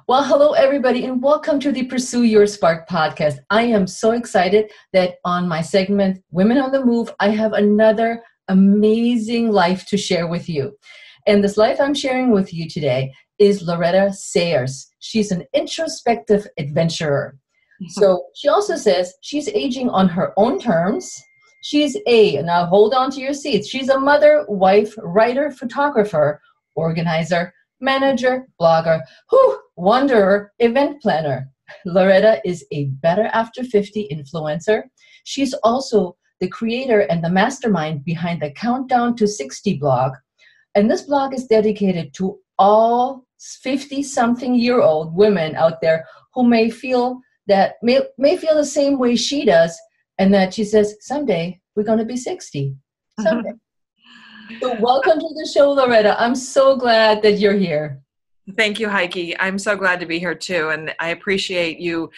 Well, hello, everybody, and welcome to the Pursue Your Spark podcast. I am so excited that on my segment, Women on the Move, I have another amazing life to share with you. And this life I'm sharing with you today is Loretta Sayers. She's an introspective adventurer. So she also says she's aging on her own terms. Now hold on to your seats, she's a mother, wife, writer, photographer, organizer, manager, blogger, wanderer, event planner. Loretta is a Better After 50 influencer. She's also the creator and the mastermind behind the Countdown to 60 blog. And this blog is dedicated to all 50-something-year-old women out there who may feel the same way she does, and that she says, someday we're going to be 60. Someday. So welcome to the show, Loretta. I'm so glad that you're here. Thank you, Heike. I'm so glad to be here too. And I appreciate you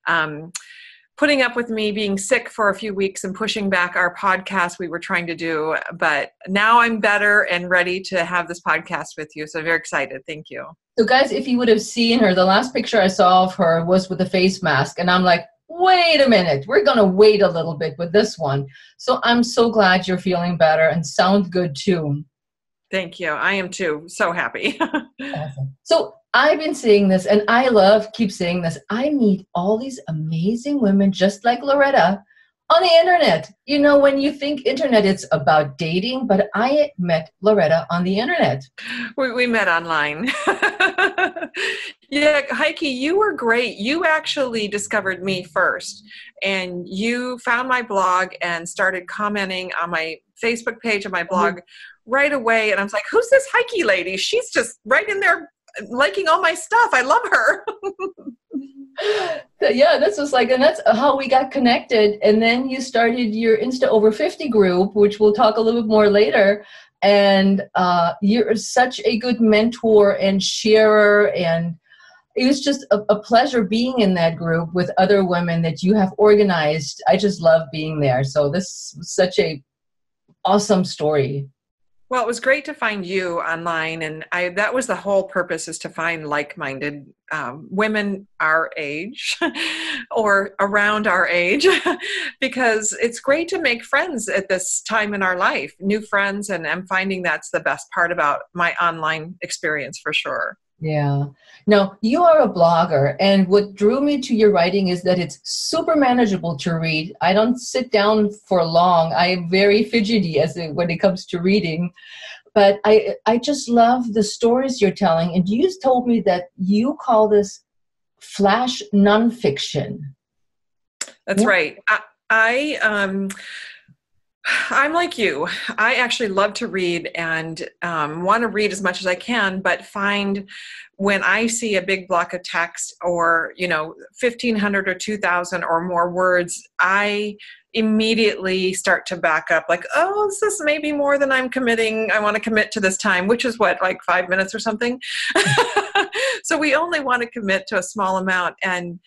putting up with me being sick for a few weeks and pushing back our podcast we were trying to do. But now I'm better and ready to have this podcast with you. So I'm very excited. Thank you. So guys, if you would have seen her, the last picture I saw of her was with a face mask. And I'm like, wait a minute, we're going to wait a little bit with this one. So I'm so glad you're feeling better and sound good too. Thank you. I am too. So happy. Awesome. So I've been saying this, and I keep saying this. I meet all these amazing women just like Loretta on the internet. You know, when you think internet, it's about dating, but I met Loretta on the internet. We met online. Yeah, Heike, you were great. You actually discovered me first, and you found my blog and started commenting on my Facebook page and my blog right away. And I was like, who's this Heike lady? She's just right in there liking all my stuff. I love her. Yeah, this was like, and that's how we got connected. And then you started your Insta Over 50 group, which we'll talk a little bit more later. And you're such a good mentor and sharer. And it was just a pleasure being in that group with other women that you have organized. I just love being there. So this was such a awesome story. Well, it was great to find you online, and that was the whole purpose, is to find like-minded women our age or around our age, because it's great to make friends at this time in our life, new friends, and I'm finding that's the best part about my online experience for sure. Yeah. Now, you are a blogger, and what drew me to your writing is that it's super manageable to read. I don't sit down for long. I am very fidgety when it comes to reading, but I just love the stories you're telling. And you told me that you call this flash nonfiction. That's right. I'm like you. I actually love to read and want to read as much as I can, but find when I see a big block of text or, 1,500 or 2,000 or more words, I immediately start to back up like, oh, this may be more than I'm committing. I want to commit to this time, which is like 5 minutes or something. So we only want to commit to a small amount. And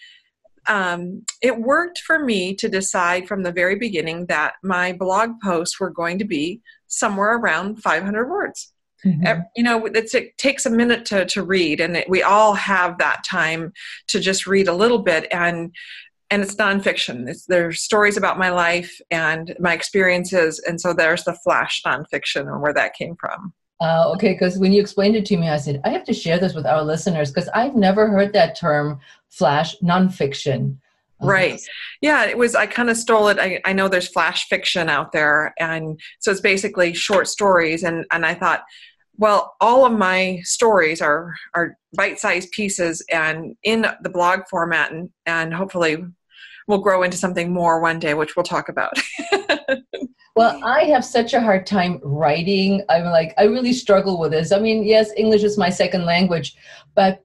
it worked for me to decide from the very beginning that my blog posts were going to be somewhere around 500 words. Mm-hmm. It takes a minute to read, and we all have that time to just read a little bit, and it's nonfiction. There's stories about my life and my experiences, and so there's the flash nonfiction and where that came from. Okay, because when you explained it to me, I said, I have to share this with our listeners because I've never heard that term, flash nonfiction. Right. Yeah, I kind of stole it. I know there's flash fiction out there. And so it's basically short stories. And I thought, well, all of my stories are bite-sized pieces and in the blog format, and hopefully we'll grow into something more one day, which we'll talk about. Well, I have such a hard time writing. I really struggle with this. I mean, yes, English is my second language, but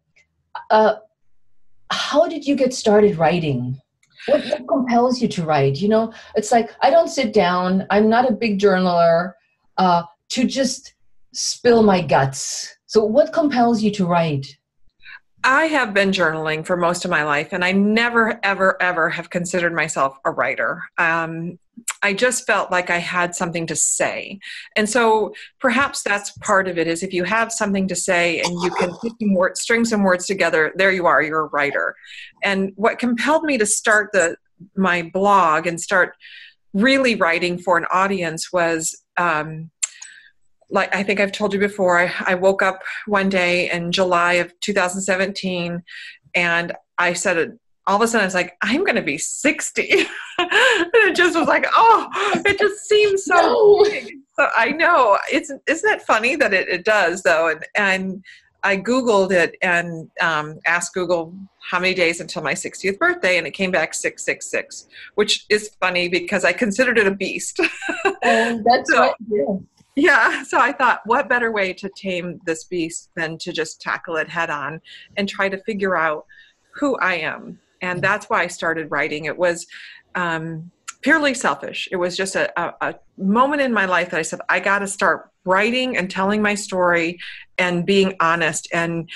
how did you get started writing? What compels you to write? It's like, I don't sit down. I'm not a big journaler to just spill my guts. So what compels you to write? I have been journaling for most of my life, and I never, ever, ever have considered myself a writer. I just felt like I had something to say. And so perhaps that's part of it, is if you have something to say and you can put some words, string some words together, there you are, you're a writer. And what compelled me to start my blog and start really writing for an audience was, like I think I've told you before, I woke up one day in July of 2017 and I said, all of a sudden I was like, I'm going to be 60. And it just was like, oh, it just seems so big. So I know, isn't that funny that it does though? And I Googled it and asked Google how many days until my 60th birthday, and it came back 666, which is funny because I considered it a beast. That's right. Yeah. Yeah, so I thought, what better way to tame this beast than to just tackle it head on and try to figure out who I am. And that's why I started writing. It was purely selfish. It was just a moment in my life that I said, I got to start writing and telling my story and being honest. And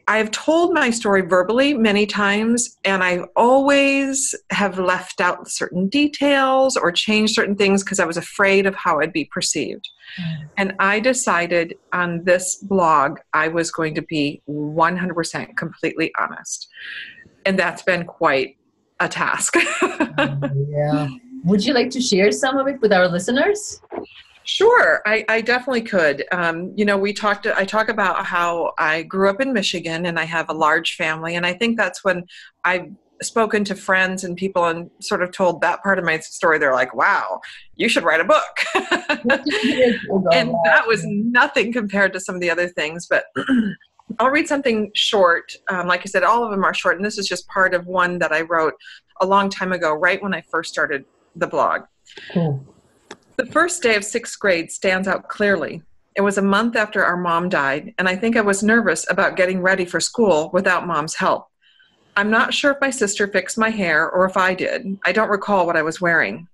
I've told my story verbally many times, and I always have left out certain details or changed certain things because I was afraid of how I'd be perceived. And I decided on this blog, I was going to be 100% completely honest. And that's been quite a task. Yeah. Would you like to share some of it with our listeners? Sure, I definitely could. I talk about how I grew up in Michigan and I have a large family. And I think that's when I've spoken to friends and people and sort of told that part of my story. They're like, wow, you should write a book. And that was nothing compared to some of the other things. But I'll read something short. Like I said, all of them are short. And this is just part of one that I wrote a long time ago, right when I first started the blog. Cool. The first day of sixth grade stands out clearly. It was a month after our mom died, and I think I was nervous about getting ready for school without mom's help. I'm not sure if my sister fixed my hair or if I did. I don't recall what I was wearing.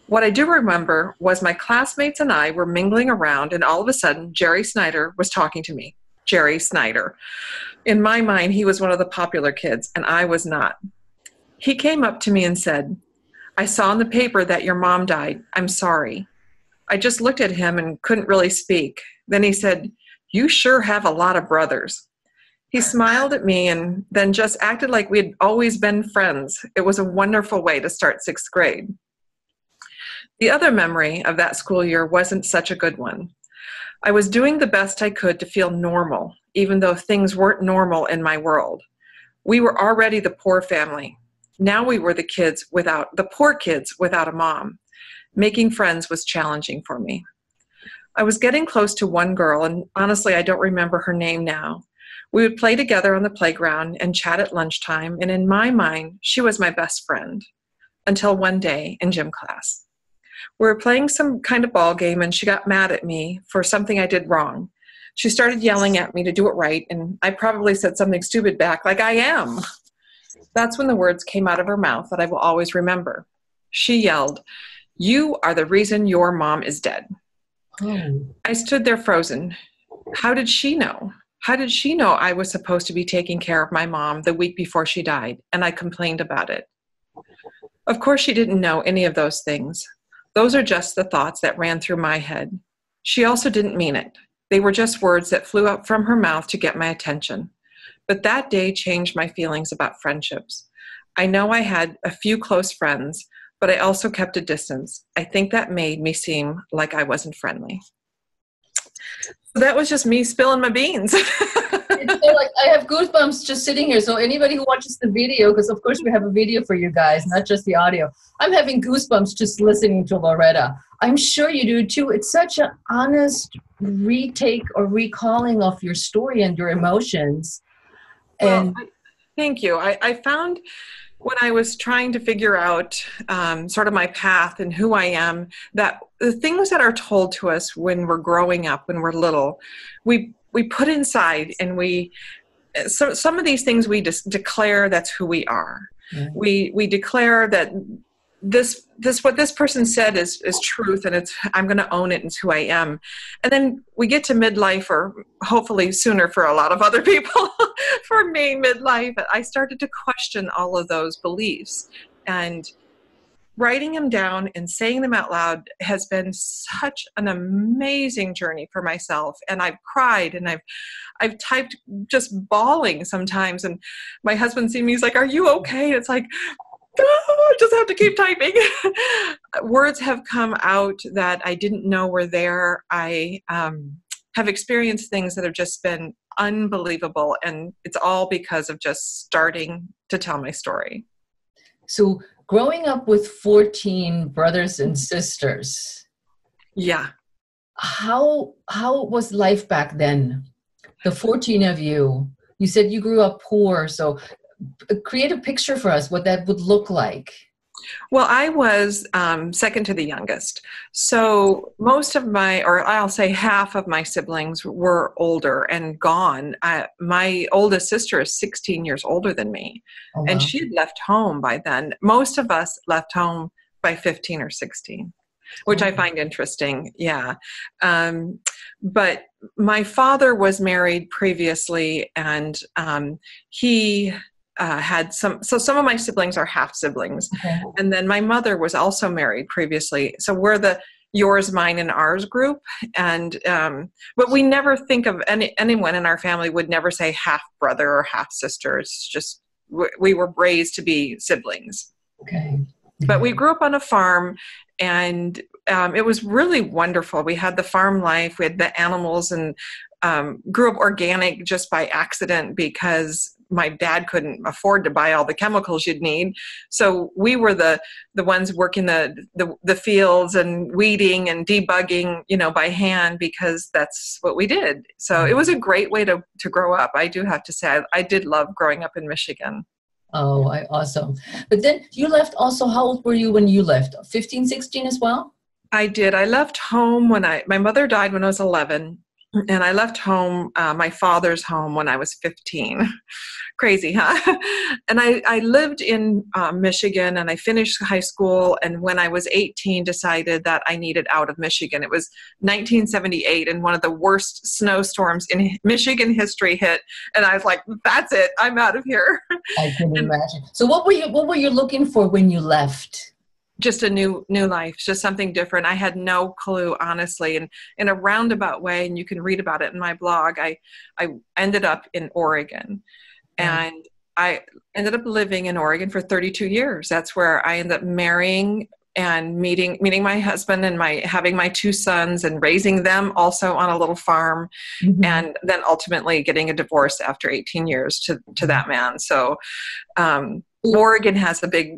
What I do remember was my classmates and I were mingling around, and all of a sudden, Jerry Snyder was talking to me. Jerry Snyder. In my mind, he was one of the popular kids, and I was not. He came up to me and said, I saw in the paper that your mom died. I'm sorry. I just looked at him and couldn't really speak. Then he said, you sure have a lot of brothers. He smiled at me and then just acted like we had always been friends. It was a wonderful way to start sixth grade. The other memory of that school year wasn't such a good one. I was doing the best I could to feel normal, even though things weren't normal in my world. We were already the poor family. Now we were the poor kids without a mom. Making friends was challenging for me. I was getting close to one girl, and honestly, I don't remember her name now. We would play together on the playground and chat at lunchtime, and in my mind, she was my best friend. Until one day in gym class. We were playing some kind of ball game, and she got mad at me for something I did wrong. She started yelling at me to do it right, and I probably said something stupid back, like I am. That's when the words came out of her mouth that I will always remember. She yelled, you are the reason your mom is dead. Oh. I stood there frozen. How did she know? How did she know I was supposed to be taking care of my mom the week before she died? And I complained about it. Of course, she didn't know any of those things. Those are just the thoughts that ran through my head. She also didn't mean it. They were just words that flew up from her mouth to get my attention. But that day changed my feelings about friendships. I know I had a few close friends, but I also kept a distance. I think that made me seem like I wasn't friendly. So that was just me spilling my beans. It's so like I have goosebumps just sitting here. So anybody who watches the video, because of course we have a video for you guys, not just the audio. I'm having goosebumps just listening to Loretta. I'm sure you do too. It's such an honest retake or recalling of your story and your emotions. And thank you. I found when I was trying to figure out sort of my path and who I am, that the things that are told to us when we're growing up, when we're little, we put inside, and so some of these things we just declare that's who we are. Mm-hmm. We declare that this what this person said is truth, and I'm going to own it, and it's who I am. And then we get to midlife, or hopefully sooner for a lot of other people. For me, midlife, I started to question all of those beliefs, and writing them down and saying them out loud has been such an amazing journey for myself. And I've cried and I've typed just bawling sometimes. And my husband sees me, he's like, "Are you okay?" It's like, oh, I just have to keep typing. Words have come out that I didn't know were there. I have experienced things that have just been unbelievable. And it's all because of just starting to tell my story. So growing up with 14 brothers and sisters. Yeah. How was life back then? The 14 of you, you said you grew up poor. So create a picture for us what that would look like. Well, I was second to the youngest. So most of or I'll say half of my siblings were older and gone. My oldest sister is 16 years older than me. Oh, wow. And she had left home by then. Most of us left home by 15 or 16, which I find interesting. Yeah. But my father was married previously, and he had some of my siblings are half siblings. Okay. And then my mother was also married previously. So we're the yours, mine, and ours group. And, but we never think of anyone in our family would never say half brother or half sister. It's just, we were raised to be siblings. Okay. But we grew up on a farm, and it was really wonderful. We had the farm life, we had the animals, and grew up organic just by accident because my dad couldn't afford to buy all the chemicals you'd need. So we were the ones working the fields and weeding and debugging, by hand, because that's what we did. So it was a great way to grow up. I do have to say, I did love growing up in Michigan. Oh, awesome. But then you left also, how old were you when you left? 15, 16 as well? I did. I left home my mother died when I was 11. And I left home, my father's home, when I was 15. Crazy, huh? And I lived in Michigan, and I finished high school. And when I was 18, decided that I needed out of Michigan. It was 1978, and one of the worst snowstorms in Michigan history hit. And I was like, "That's it. I'm out of here." I can imagine. So what were you looking for when you left? Just a new life, just something different. I had no clue, honestly. And in a roundabout way, and you can read about it in my blog, I ended up in Oregon. And I ended up living in Oregon for 32 years. That's where I ended up marrying and meeting my husband and having my two sons and raising them also on a little farm. Mm-hmm. And then ultimately getting a divorce after 18 years to that man. So Oregon has a big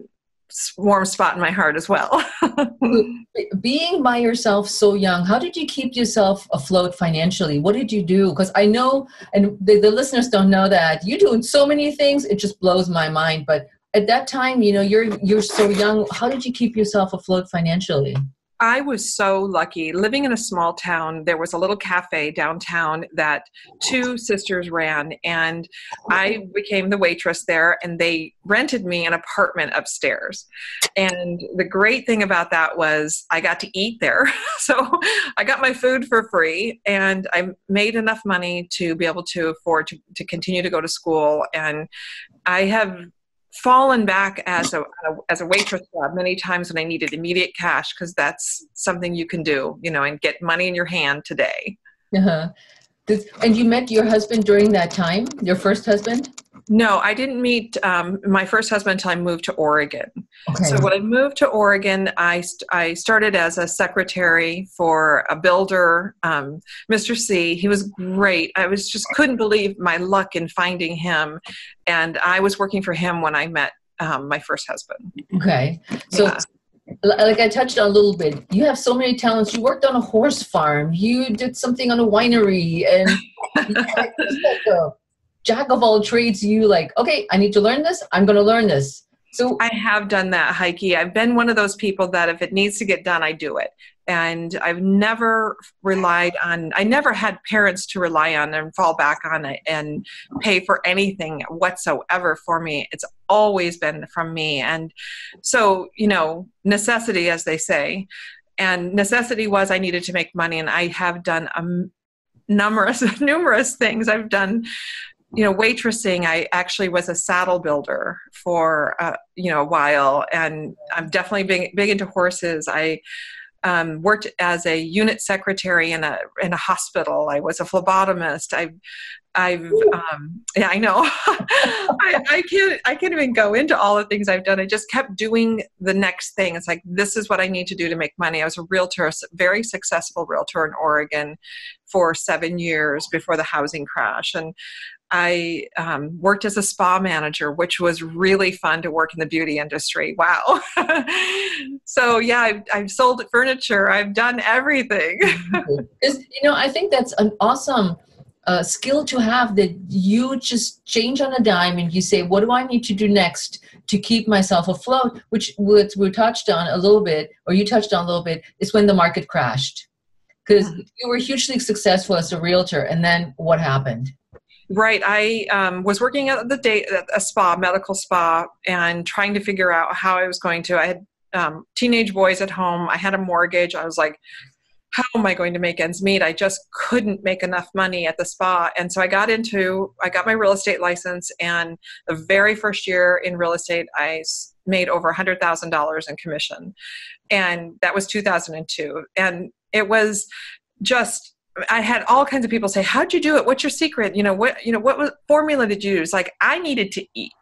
warm spot in my heart as well. Being by yourself so young, how did you keep yourself afloat financially? What did you do? Because I know, and the listeners don't know that you're doing so many things. It just blows my mind. But at that time, you're so young. How did you keep yourself afloat financially? I was so lucky. Living in a small town, there was a little cafe downtown that two sisters ran, and I became the waitress there, and they rented me an apartment upstairs. And the great thing about that was I got to eat there. So I got my food for free, and I made enough money to be able to afford to continue to go to school. And I have fallen back as a waitress job many times when I needed immediate cash, because that's something you can do, and get money in your hand today. Uh-huh. And you met your husband during that time, your first husband? No, I didn't meet my first husband until I moved to Oregon. Okay. So when I moved to Oregon, I started as a secretary for a builder, Mr. C. He was great. I just couldn't believe my luck in finding him. And I was working for him when I met my first husband. Okay. So like I touched on a little bit, you have so many talents. You worked on a horse farm. You did something on a winery. And jack of all trades. You okay, I need to learn this. I'm going to learn this. So I have done that, Heike. I've been one of those people that if it needs to get done, I do it. And I've never I never had parents to rely on and fall back on it and pay for anything whatsoever for me. It's always been from me. And so, necessity, as they say, and necessity was I needed to make money. And I have done numerous things. I've done waitressing. I actually was a saddle builder for, a while, and I'm definitely big into horses. I worked as a unit secretary in a hospital. I was a phlebotomist. Yeah, I know. I can't even go into all the things I've done. I just kept doing the next thing. It's like, this is what I need to do to make money. I was a realtor, a very successful realtor in Oregon for 7 years before the housing crash. And I worked as a spa manager, which was really fun to work in the beauty industry. Wow. So yeah, I've sold furniture. I've done everything. Because, I think that's an awesome skill to have, that you just change on a dime and you say, what do I need to do next to keep myself afloat? Which we touched on a little bit, or you touched on a little bit, is when the market crashed. Because you were hugely successful as a realtor, and then what happened? Right. I was working at a medical spa, and trying to figure out how I was going to. I had teenage boys at home. I had a mortgage. I was like, how am I going to make ends meet? I just couldn't make enough money at the spa. And so I got my real estate license, and the very first year in real estate, I made over $100,000 in commission. And that was 2002. And it was just, I had all kinds of people say, how'd you do it? What's your secret? What formula did you use? Like, I needed to eat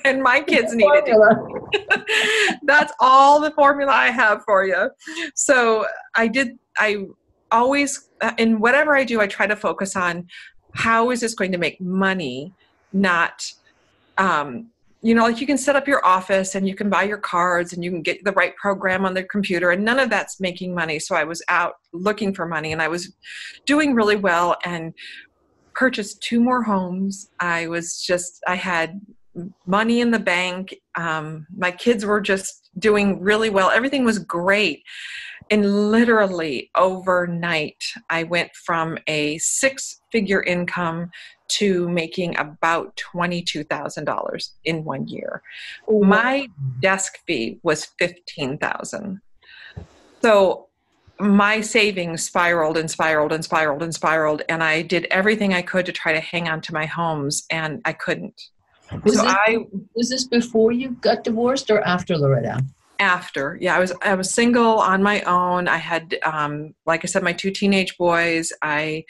and my kids needed to eat. That's all the formula I have for you. So I always, in whatever I do, I try to focus on how is this going to make money, not, like you can set up your office and you can buy your cards and you can get the right program on the computer, and none of that's making money. So I was out looking for money, and I was doing really well and purchased 2 more homes. I had money in the bank. My kids were just doing really well. Everything was great. And literally overnight, I went from a 6-figure income to making about $22,000 in 1 year. Oh, my desk fee was $15,000. So my savings spiraled and spiraled and spiraled and spiraled, and I did everything I could to try to hang on to my homes, and I couldn't. Was this before you got divorced or after, Loretta? After. Yeah, I was single on my own. I had, like I said, my 2 teenage boys. By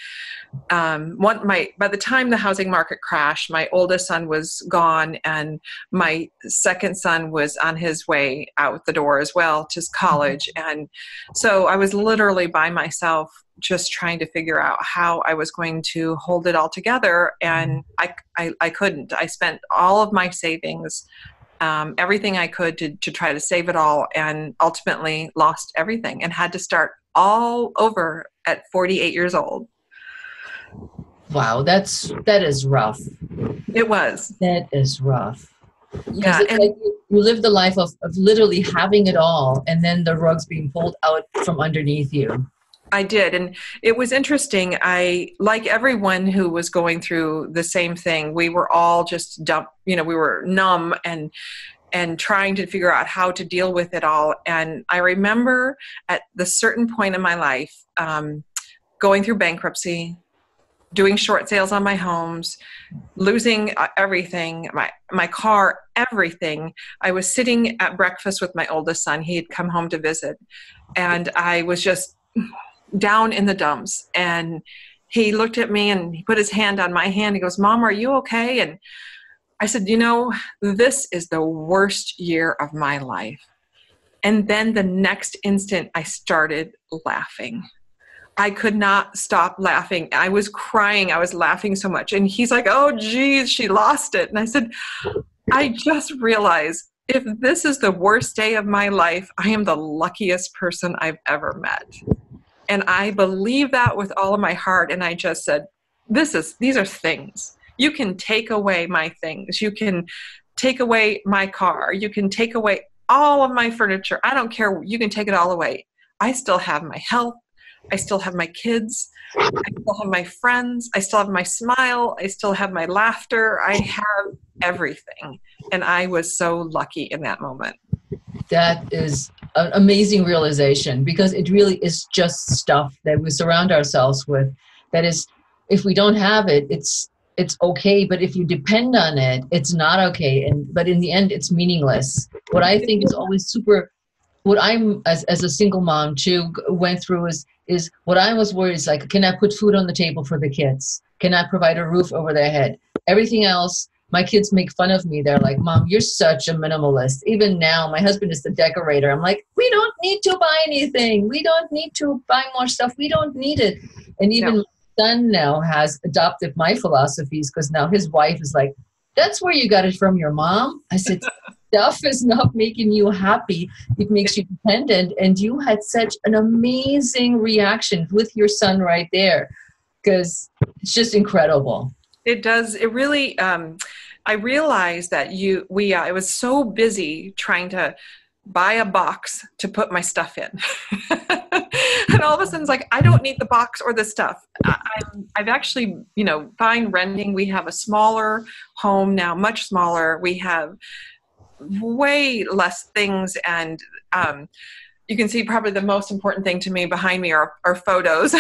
the time the housing market crashed, my oldest son was gone, and my second son was on his way out the door as well to college. And so I was literally by myself, just trying to figure out how I was going to hold it all together. And I couldn't. I spent all of my savings, everything I could to try to save it all, and ultimately lost everything and had to start all over at 48 years old. Wow, that is rough. It was. That is rough. Yeah, and like you lived the life of literally having it all, and then the rug's being pulled out from underneath you. I did. And it was interesting. Like everyone who was going through the same thing, we were all just we were numb and trying to figure out how to deal with it all. And I remember at the certain point in my life, going through bankruptcy, doing short sales on my homes, losing everything, my car, everything. I was sitting at breakfast with my oldest son. He had come home to visit, and I was just down in the dumps. And he looked at me and he put his hand on my hand. He goes, "Mom, are you okay?" And I said, this is the worst year of my life. And then the next instant I started laughing. I could not stop laughing. I was crying. I was laughing so much. And he's like, "Oh, geez, she lost it." And I said, "I just realized if this is the worst day of my life, I am the luckiest person I've ever met." And I believe that with all of my heart. And I just said, these are things. You can take away my things. You can take away my car. You can take away all of my furniture. I don't care. You can take it all away. I still have my health. I still have my kids. I still have my friends. I still have my smile. I still have my laughter. I have everything. And I was so lucky in that moment. That is an amazing realization, because it really is just stuff that we surround ourselves with. That is, if we don't have it, it's it's okay, but if you depend on it, it's not okay. But in the end, it's meaningless. What I think is always super, what I'm as a single mom too went through is what I was worried is like, can I put food on the table for the kids? Can I provide a roof over their head? Everything else, my kids make fun of me. They're like, Mom, you're such a minimalist. Even now, my husband is the decorator. I'm like, we don't need to buy anything. We don't need to buy more stuff. We don't need it. And even my son now has adopted my philosophies because now his wife is like, that's where you got it from your mom? I said, stuff is not making you happy. It makes you dependent. And you had such an amazing reaction with your son right there because it's just incredible. It does. It really, I realized that I was so busy trying to buy a box to put my stuff in. And all of a sudden it's like, I don't need the box or the stuff. I've actually, find renting. We have a smaller home now, much smaller. We have way less things. And you can see probably the most important thing to me behind me are photos.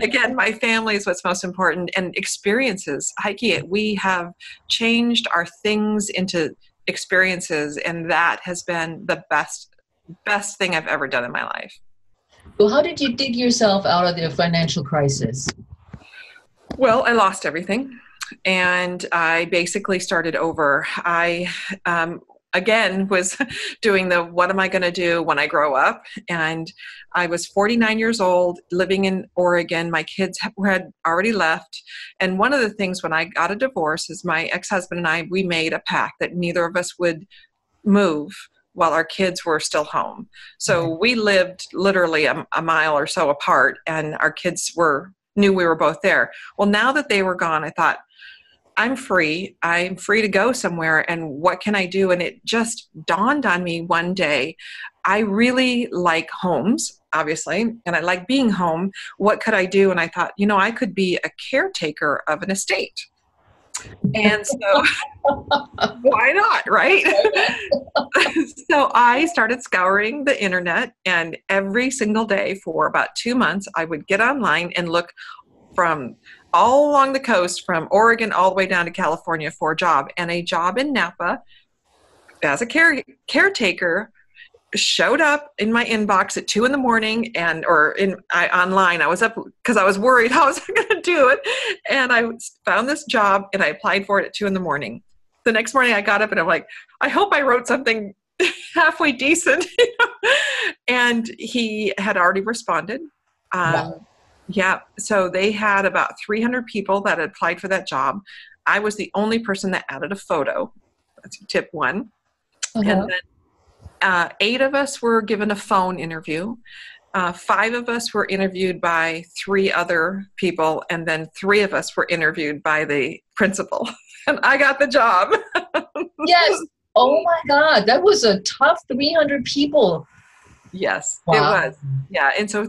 Again, my family is what's most important, and experiences. Heike, we have changed our things into experiences, and that has been the best thing I've ever done in my life. Well, how did you dig yourself out of the financial crisis? Well, I lost everything, and I basically started over. I again was doing what am I going to do when I grow up? And I was 49 years old, living in Oregon. My kids had already left. And one of the things when I got a divorce is my ex-husband and I, we made a pact that neither of us would move while our kids were still home. So we lived literally a mile or so apart, and our kids knew we were both there. Well, now that they were gone, I thought, I'm free. I'm free to go somewhere. And what can I do? And it just dawned on me one day. I really like homes, obviously, and I like being home. What could I do? And I thought, I could be a caretaker of an estate. And so why not, right? So I started scouring the internet, and every single day for about 2 months, I would get online and look from all along the coast, from Oregon all the way down to California for a job. And a job in Napa as a caretaker showed up in my inbox at 2 a.m. online. I was up because I was worried how was I going to do it. And I found this job and I applied for it at 2 a.m. The next morning I got up and I'm like, I hope I wrote something halfway decent. And he had already responded. Wow. Yeah. So they had about 300 people that had applied for that job. I was the only person that added a photo. That's tip one. And then 8 of us were given a phone interview. 5 of us were interviewed by 3 other people. And then 3 of us were interviewed by the principal. And I got the job. Yes. Oh my God. That was a tough 300 people. Yes, wow. It was. Yeah. And so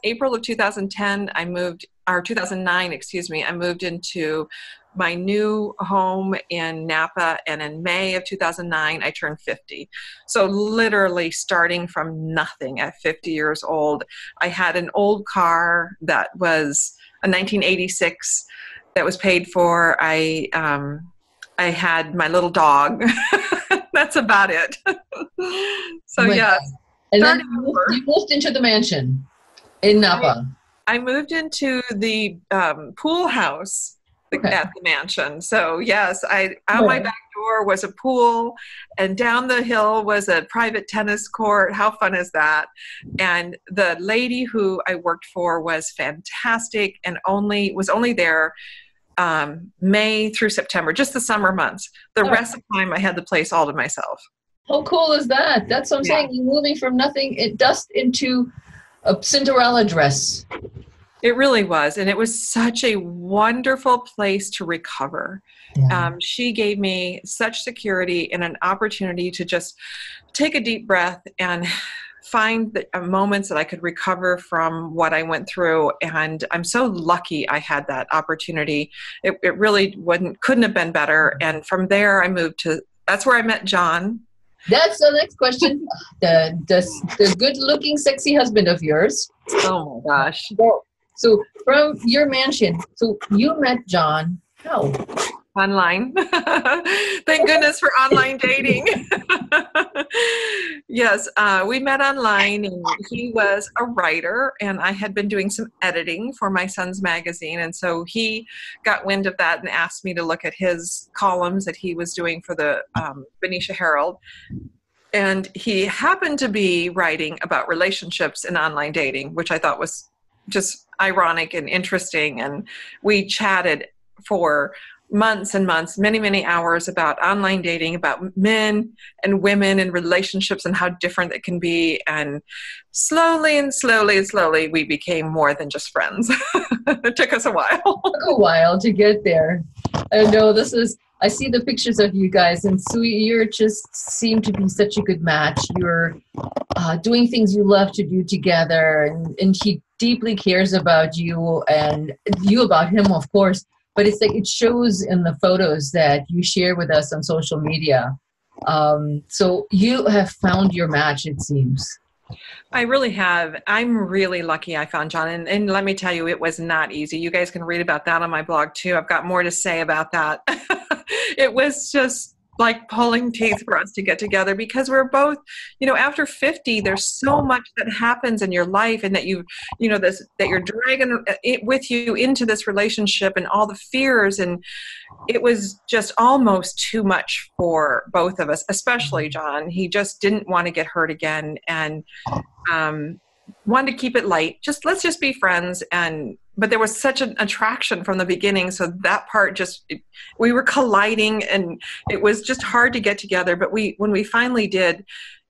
April of 2010, 2009, I moved into my new home in Napa. And in May of 2009, I turned 50. So literally starting from nothing at 50 years old. I had an old car that was a 1986 that was paid for. I had my little dog. That's about it. So yeah. And then you moved into the mansion in Napa. I moved into the pool house at the mansion. So yes, out my back door was a pool, and down the hill was a private tennis court. How fun is that? And the lady who I worked for was fantastic, and was only there May through September, just the summer months. The rest of the time I had the place all to myself. How cool is that? That's what I'm saying. You're moving from dust into a Cinderella dress. It really was. And it was such a wonderful place to recover. Yeah. She gave me such security and an opportunity to just take a deep breath and find the moments that I could recover from what I went through. And I'm so lucky I had that opportunity. It really couldn't have been better. And from there I moved that's where I met John. That's the next question. The good-looking, sexy husband of yours. Oh my gosh! So from your mansion, so you met John. How? Online. Thank goodness for online dating. Yes, we met online, and he was a writer, and I had been doing some editing for my son's magazine. And so he got wind of that and asked me to look at his columns that he was doing for the Benicia Herald. And he happened to be writing about relationships and online dating, which I thought was just ironic and interesting. And we chatted for months and months, many, many hours about online dating, about men and women and relationships and how different it can be. And slowly and slowly and slowly, we became more than just friends. It took us a while. It took a while to get there. I know I see the pictures of you guys, and Sue, you just seem to be such a good match. You're doing things you love to do together, and he deeply cares about you and you about him, of course. But it's like it shows in the photos that you share with us on social media. So you have found your match, it seems. I really have. I'm really lucky I found John. And let me tell you, it was not easy. You guys can read about that on my blog too. I've got more to say about that. It was just like pulling teeth for us to get together because we're both, after 50, there's so much that happens in your life, and that that you're dragging it with you into this relationship and all the fears. And it was just almost too much for both of us, especially John. He just didn't want to get hurt again, and wanted to keep it light. Let's just be friends. But there was such an attraction from the beginning. So that part we were colliding, and it was just hard to get together. But when we finally did,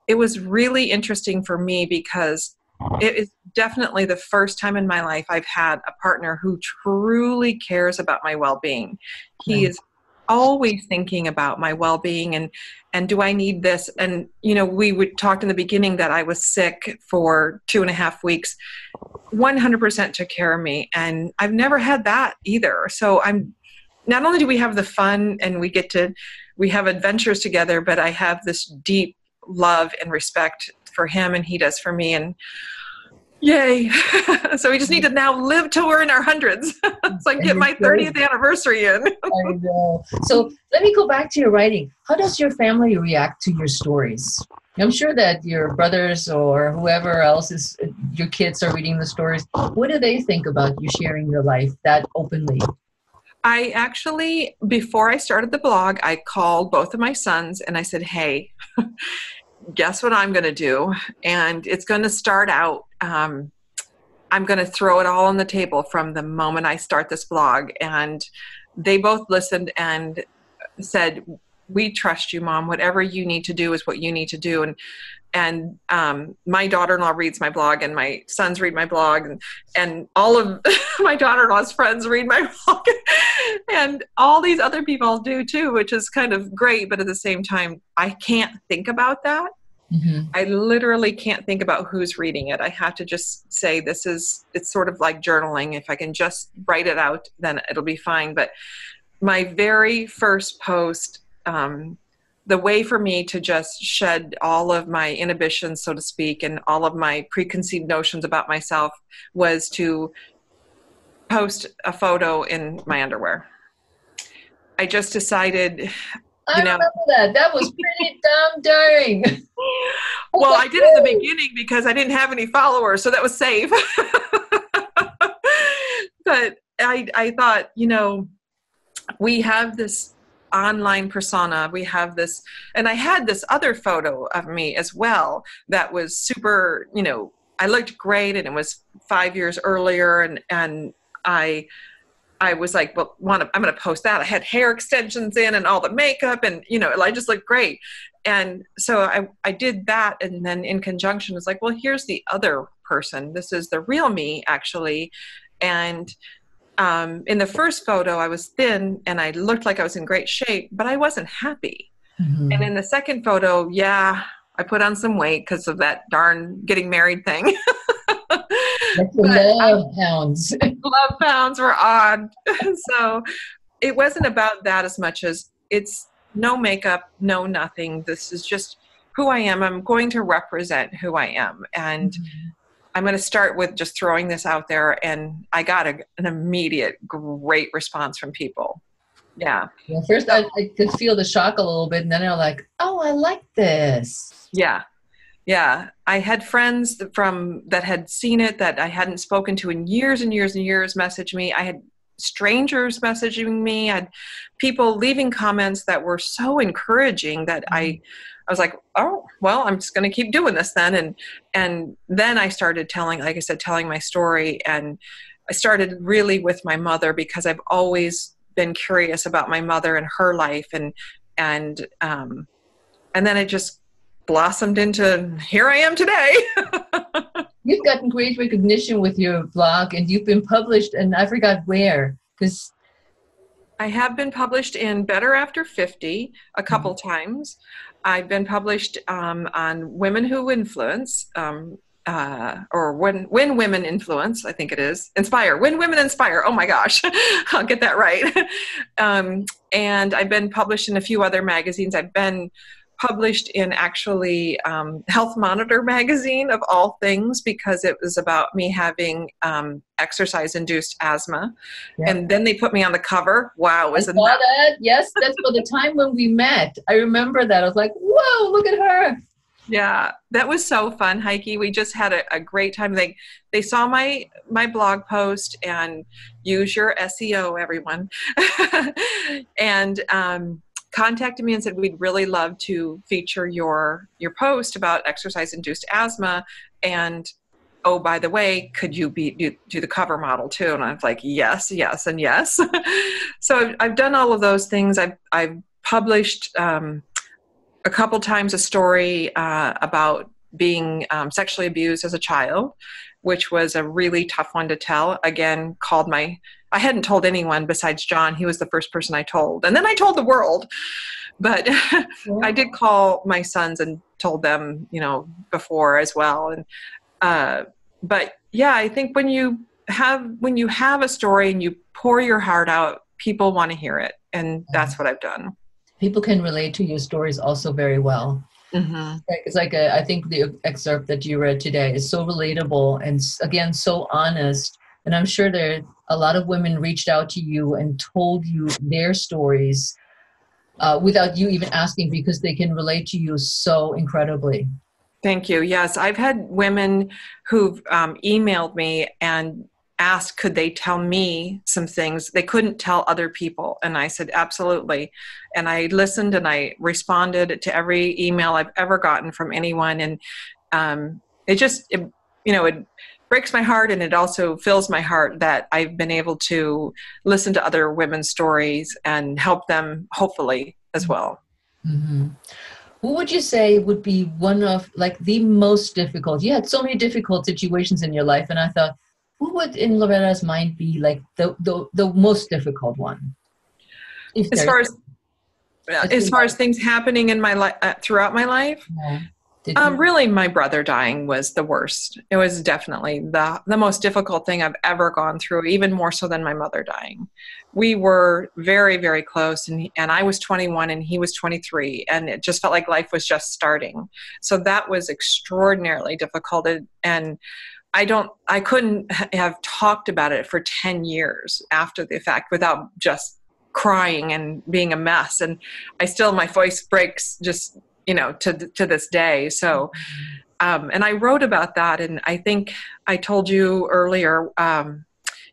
it was really interesting for me because it is definitely the first time in my life I've had a partner who truly cares about my well-being. He is always thinking about my well-being and do I need this? And, we talked in the beginning that I was sick for 2.5 weeks. 100% took care of me. And I've never had that either. So not only do we have the fun and we have adventures together, but I have this deep love and respect for him, and he does for me. And yay. So we just need to now live till we're in our hundreds. So I can get my 30th anniversary in. I know. So let me go back to your writing. How does your family react to your stories? I'm sure that your brothers or whoever else your kids are reading the stories. What do they think about you sharing your life that openly? I actually, before I started the blog, I called both of my sons and I said, hey, guess what I'm going to do? And it's going to start out, I'm going to throw it all on the table from the moment I start this blog. And they both listened and said, we trust you, Mom. Whatever you need to do is what you need to do. And my daughter-in-law reads my blog, and my sons read my blog, and all of my daughter-in-law's friends read my blog, and all these other people do too, which is kind of great. But at the same time, I can't think about that. Mm-hmm. I literally can't think about who's reading it. I have to just say it's sort of like journaling. If I can just write it out, then it'll be fine. But my very first post, the way for me to just shed all of my inhibitions, so to speak, and all of my preconceived notions about myself was to post a photo in my underwear. I just decided, I remember that. That was pretty damn daring. Well, I did it in the beginning because I didn't have any followers, so that was safe. But I thought, we have this online persona, we have this, and I had this other photo of me as well that was super, I looked great, and it was 5 years earlier, and I was like, well, I'm going to post that. I had hair extensions in and all the makeup, and I just looked great. And so I did that, and then in conjunction was like, well, here's the other person. This is the real me, actually. And in the first photo, I was thin and I looked like I was in great shape, but I wasn't happy. Mm-hmm. And in the second photo, I put on some weight because of that darn getting married thing. Love pounds. Love pounds were on. So it wasn't about that as much as it's no makeup, no nothing. This is just who I am. I'm going to represent who I am. And mm-hmm. I'm going to start with just throwing this out there, and I got an immediate great response from people. Yeah. Well, first I could feel the shock a little bit, and then I'm like, oh, I like this. Yeah. Yeah. I had friends that had seen it that I hadn't spoken to in years and years and years message me. I had strangers messaging me. I had people leaving comments that were so encouraging that I was like, oh, well, I'm just going to keep doing this then. And then I started telling, like I said, telling my story. And I started really with my mother, because I've always been curious about my mother and her life. And then it just blossomed into here I am today. You've gotten great recognition with your blog, and you've been published, and I forgot where, because I have been published in Better After 50 a couple times. I've been published on Women Who Influence, or when Women Influence, I think it is. Inspire. When Women Inspire. Oh my gosh, I'll get that right. And I've been published in a few other magazines. I've been published in actually Health Monitor magazine, of all things, because it was about me having exercise-induced asthma. Yep. And then they put me on the cover. Wow, isn't that? Yes, that's for the time when we met. I remember that. I was like, whoa, look at her. Yeah, that was so fun, Heike. We just had a great time. They saw my blog post, and use your SEO, everyone. And contacted me and said, we'd really love to feature your post about exercise-induced asthma. And, oh, by the way, could you do the cover model too? And I was like, yes, yes, and yes. So I've done all of those things. I've published a couple times a story about being sexually abused as a child, which was a really tough one to tell. Again, I hadn't told anyone besides John. He was the first person I told. And then I told the world. But I did call my sons and told them, before as well. And but yeah, I think when you have a story and you pour your heart out, people want to hear it. And that's what I've done. People can relate to your stories also very well. Mm-hmm. It's like I think the excerpt that you read today is so relatable and, again, so honest. And I'm sure there a lot of women reached out to you and told you their stories without you even asking, because they can relate to you so incredibly. Thank you. Yes, I've had women who've emailed me and asked, could they tell me some things they couldn't tell other people? And I said, absolutely. And I listened and I responded to every email I've ever gotten from anyone. And it breaks my heart, and it also fills my heart that I've been able to listen to other women's stories and help them, hopefully, as well. Mm-hmm. What would you say would be one of the most difficult? You had so many difficult situations in your life, and I thought, who would in Loretta's mind be the most difficult one? As far as things happening in my life throughout my life, really my brother dying was the worst. It was definitely the most difficult thing I've ever gone through, even more so than my mother dying. We were very, very close, and I was 21 and he was 23, and it just felt like life was just starting. So that was extraordinarily difficult, and I couldn't have talked about it for 10 years after the fact without just crying and being a mess. And my voice breaks just, to this day. So, and I wrote about that. And I think I told you earlier,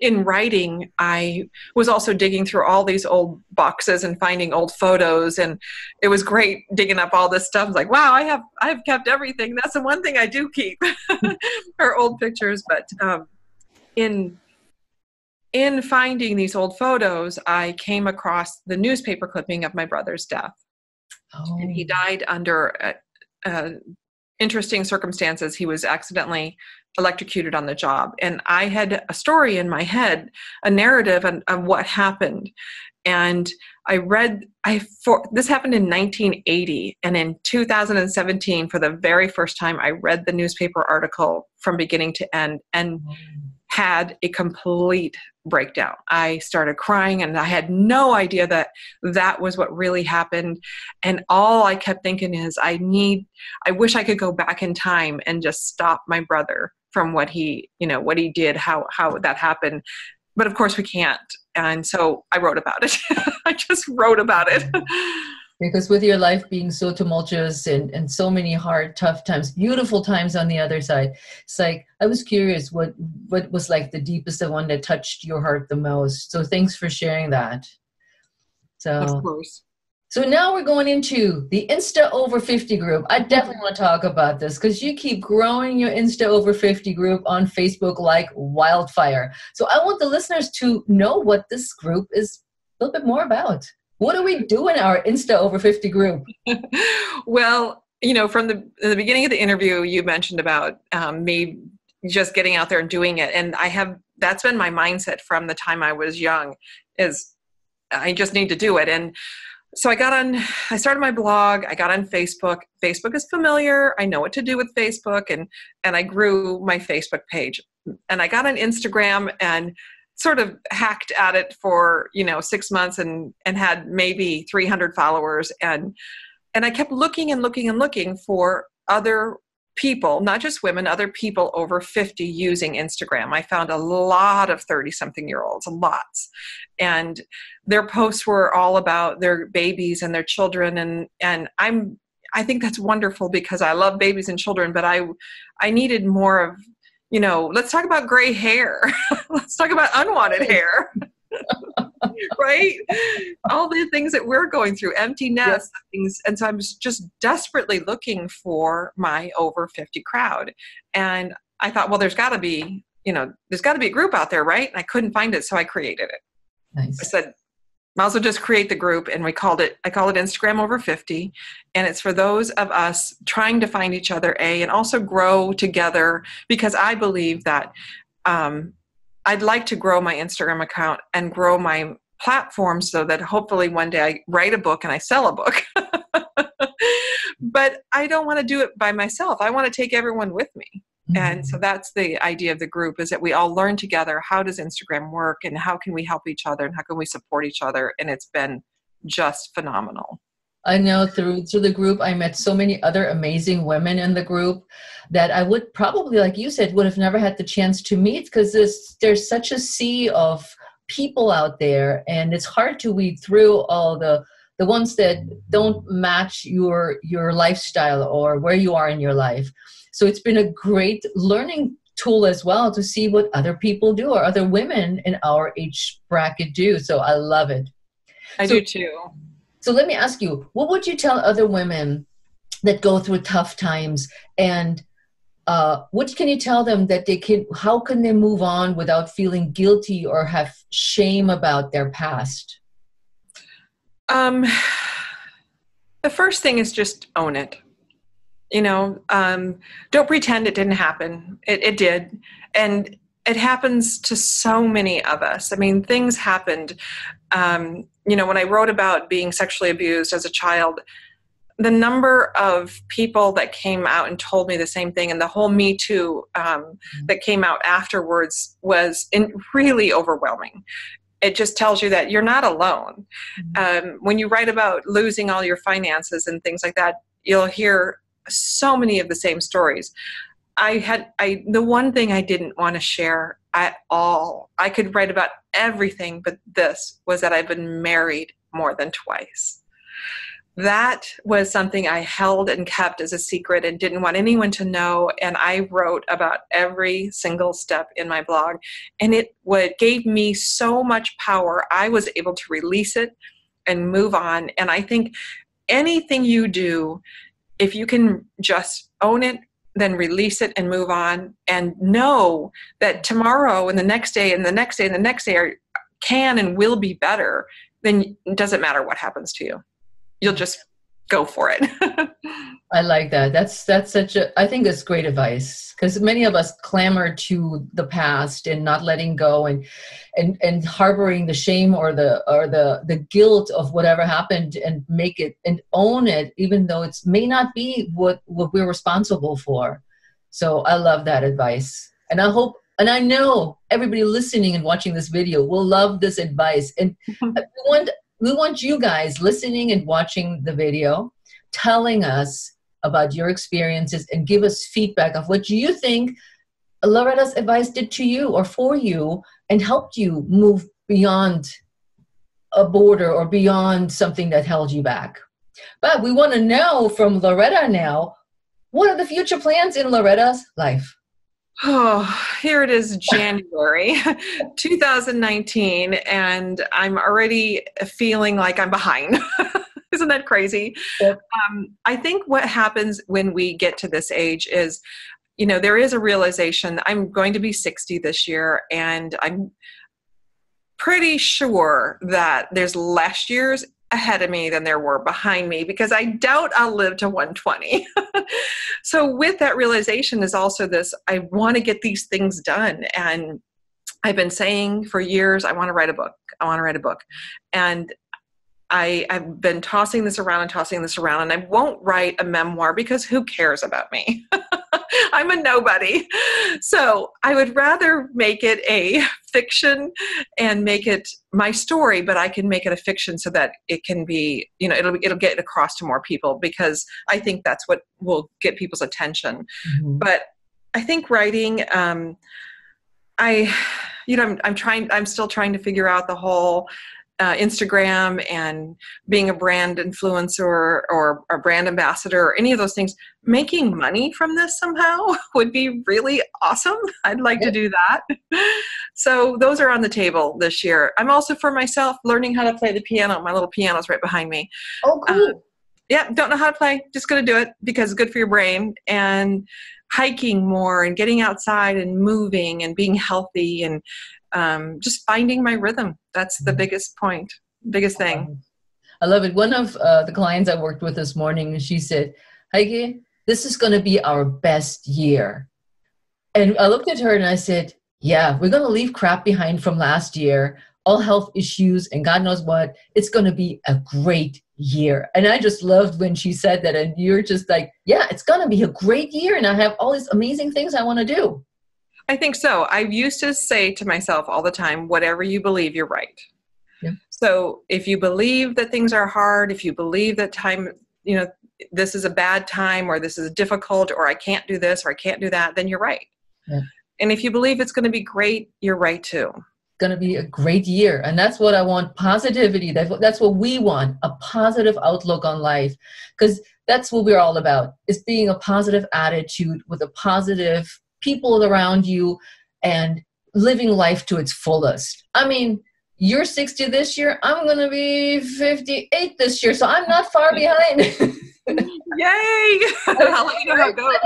in writing, I was also digging through all these old boxes and finding old photos, and it was great digging up all this stuff. I was like, wow, I've kept everything. That's the one thing I do keep, are old pictures. But in finding these old photos, I came across the newspaper clipping of my brother's death. Oh. And he died under interesting circumstances. He was accidentally electrocuted on the job. And I had a story in my head, a narrative of what happened. And I read, this happened in 1980. And in 2017, for the very first time, I read the newspaper article from beginning to end and had a complete breakdown. I started crying, and I had no idea that was what really happened. And all I kept thinking is, I wish I could go back in time and just stop my brother from what he did, how that happened. but of course we can't. And so I wrote about it. I just wrote about it. Because with your life being so tumultuous and so many hard, tough times, beautiful times on the other side, it's like, I was curious what was like the deepest, the one that touched your heart the most. So thanks for sharing that. Of So, course. so now we're going into the Insta Over 50 group. I definitely want to talk about this because you keep growing your Insta Over 50 group on Facebook like wildfire. So I want the listeners to know what this group is a little bit more about. What do we do in our Insta Over 50 group? Well, you know, from the beginning of the interview, you mentioned about me just getting out there and doing it. And that's been my mindset from the time I was young, is I just need to do it. And so I started my blog, I got on Facebook. Facebook is familiar. I know what to do with Facebook, and I grew my Facebook page. And I got on Instagram and sort of hacked at it for, 6 months and had maybe 300 followers. And I kept looking and looking and looking for other people, not just women, other people over 50 using Instagram. I found a lot of 30-something-year-olds, lots. And their posts were all about their babies and their children. And I think that's wonderful because I love babies and children, but I needed more of, let's talk about gray hair. Let's talk about unwanted hair. Right? All the things that we're going through, empty nests, things. And so I'm just desperately looking for my over 50 crowd. And I thought, well, there's got to be a group out there, right? And I couldn't find it, so I created it. Nice. I said, might as well just create the group, and I call it Instagram Over 50, and it's for those of us trying to find each other, and also grow together, because I believe that I'd like to grow my Instagram account and grow my platform so that hopefully one day I write a book and I sell a book. But I don't want to do it by myself. I want to take everyone with me. And so that's the idea of the group, is that we all learn together. How does Instagram work, and how can we help each other, and how can we support each other? And it's been just phenomenal. I know through the group, I met so many other amazing women in the group that I would probably, like you said, would have never had the chance to meet, because there's such a sea of people out there, and it's hard to weed through all the ones that don't match your lifestyle or where you are in your life. So it's been a great learning tool as well to see what other people do or other women in our age bracket do. So I love it. I do too. So let me ask you, what would you tell other women that go through tough times, and what can you tell them that how can they move on without feeling guilty or have shame about their past? The first thing is just own it. Don't pretend it didn't happen. It did. And it happens to so many of us. I mean, things happened. When I wrote about being sexually abused as a child, the number of people that came out and told me the same thing, and the whole Me Too that came out afterwards was really overwhelming. It just tells you that you're not alone. When you write about losing all your finances and things like that, you'll hear so many of the same stories. The one thing I didn't want to share at all, I could write about everything, but this was that I've been married more than twice. That was something I held and kept as a secret and didn't want anyone to know. And I wrote about every single step in my blog, and it gave me so much power. I was able to release it and move on. And I think anything you do, if you can just own it, then release it and move on, and know that tomorrow and the next day and the next day and the next day can and will be better, then it doesn't matter what happens to you. You'll just go for it. I like that. That's I think that's great advice, because many of us clamor to the past and not letting go and harboring the shame or the guilt of whatever happened, and make it and own it, even though it may not be what we're responsible for. So I love that advice. And I hope, and I know everybody listening and watching this video will love this advice. And we want you guys listening and watching the video, telling us about your experiences, and give us feedback of what you think Loretta's advice did to you or for you, and helped you move beyond a border or beyond something that held you back. But we want to know from Loretta now, what are the future plans in Loretta's life? Oh, here it is, January 2019, and I'm already feeling like I'm behind. Isn't that crazy? Yep. I think what happens when we get to this age is, there is a realization. I'm going to be 60 this year, and I'm pretty sure that there's less years ahead of me than there were behind me, because I doubt I'll live to 120. So with that realization is also this, I want to get these things done. And I've been saying for years, I want to write a book. I want to write a book. And I've been tossing this around, and I won't write a memoir because who cares about me? I'm a nobody. So I would rather make it a fiction and make it my story, but I can make it a fiction so that it can be, it'll get across to more people, because I think that's what will get people's attention. Mm-hmm. But I think writing, I'm still trying to figure out the whole Instagram and being a brand influencer or a brand ambassador or any of those things. Making money from this somehow would be really awesome. I'd like to do that. So those are on the table this year. I'm also, for myself, learning how to play the piano. My little piano's right behind me. Oh, cool. Don't know how to play. Just going to do it because it's good for your brain. And hiking more and getting outside and moving and being healthy and just finding my rhythm. That's the biggest thing. I love it. One of the clients I worked with this morning, she said, Heike, this is going to be our best year. And I looked at her and I said, yeah, we're going to leave crap behind from last year, all health issues and God knows what. It's going to be a great year. And I just loved when she said that. And you're just like, yeah, it's going to be a great year. And I have all these amazing things I want to do. I think so. I used to say to myself all the time, whatever you believe, you're right. Yeah. So if you believe that things are hard, if you believe that time, this is a bad time, or this is difficult, or I can't do this, or I can't do that, then you're right. Yeah. And if you believe it's going to be great, you're right too. It's going to be a great year. And that's what I want. Positivity. That's what we want. A positive outlook on life. Because that's what we're all about. Is being a positive attitude with a positive people around you and living life to its fullest. I mean, you're 60 this year. I'm going to be 58 this year. So I'm not far behind. Yay! I'll let you know how it goes.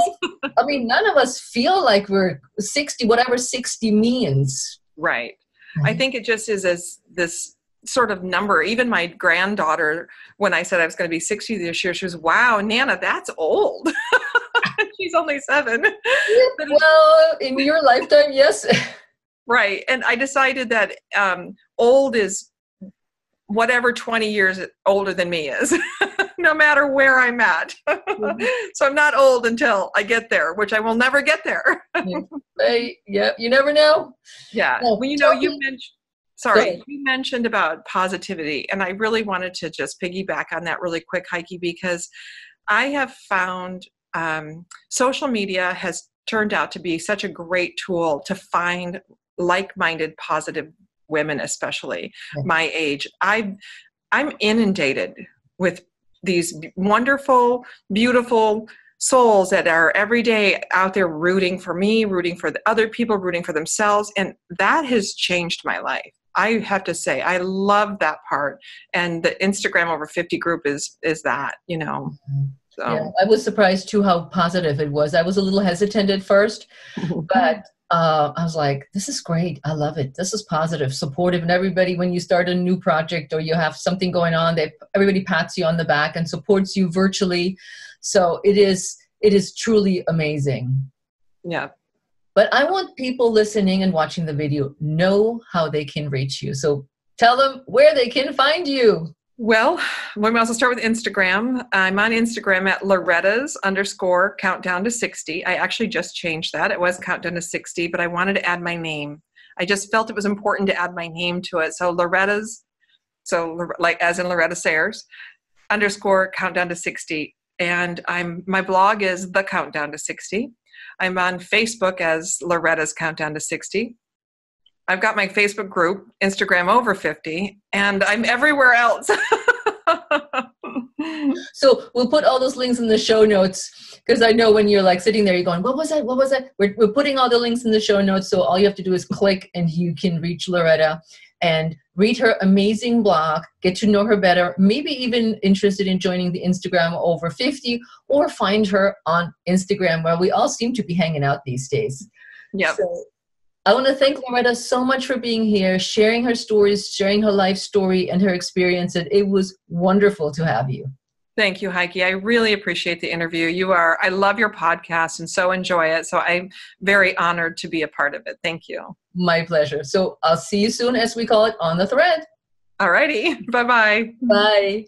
I mean, none of us feel like we're 60, whatever 60 means. Right. I think it just is as this sort of number. Even my granddaughter, when I said I was going to be 60 this year, she was, wow, Nana, that's old. She's only 7. Well, in your lifetime, yes. Right. And I decided that old is whatever 20 years older than me is, no matter where I'm at. Mm-hmm. So I'm not old until I get there, which I will never get there. Yeah, you never know. Yeah. Well, you mentioned about positivity, and I really wanted to just piggyback on that really quick, Heike, because I have found social media has turned out to be such a great tool to find like-minded, positive women, especially my age. I'm inundated with these wonderful, beautiful souls that are every day out there rooting for me, rooting for the other people, rooting for themselves. And that has changed my life. I have to say, I love that part. And the Instagram over 50 group is that, So. Yeah, I was surprised too how positive it was. I was a little hesitant at first, but I was like, this is great. I love it. This is positive, supportive. And everybody, when you start a new project or you have something going on, everybody pats you on the back and supports you virtually. So it is truly amazing. Yeah. But I want people listening and watching the video know how they can reach you. So tell them where they can find you. Well, we might also start with Instagram. I'm on Instagram at Loretta's_countdown to 60. I actually just changed that. It was countdown to 60, but I wanted to add my name. I just felt it was important to add my name to it. So Loretta's, like as in Loretta Sayers, _countdown to 60. And my blog is The Countdown to 60. I'm on Facebook as Loretta's Countdown to 60. I've got my Facebook group, Instagram Over 50, and I'm everywhere else. So we'll put all those links in the show notes, because I know when you're like sitting there, you're going, what was that? What was that? We're putting all the links in the show notes. So all you have to do is click and you can reach Loretta and read her amazing blog, get to know her better, maybe even interested in joining the Instagram Over 50, or find her on Instagram, where we all seem to be hanging out these days. Yep. So I want to thank Loretta so much for being here, sharing her stories, sharing her life story and her experiences. It was wonderful to have you. Thank you, Heike. I really appreciate the interview. I love your podcast and so enjoy it. So I'm very honored to be a part of it. Thank you. My pleasure. So I'll see you soon, as we call it, on the thread. All righty. Bye-bye. Bye.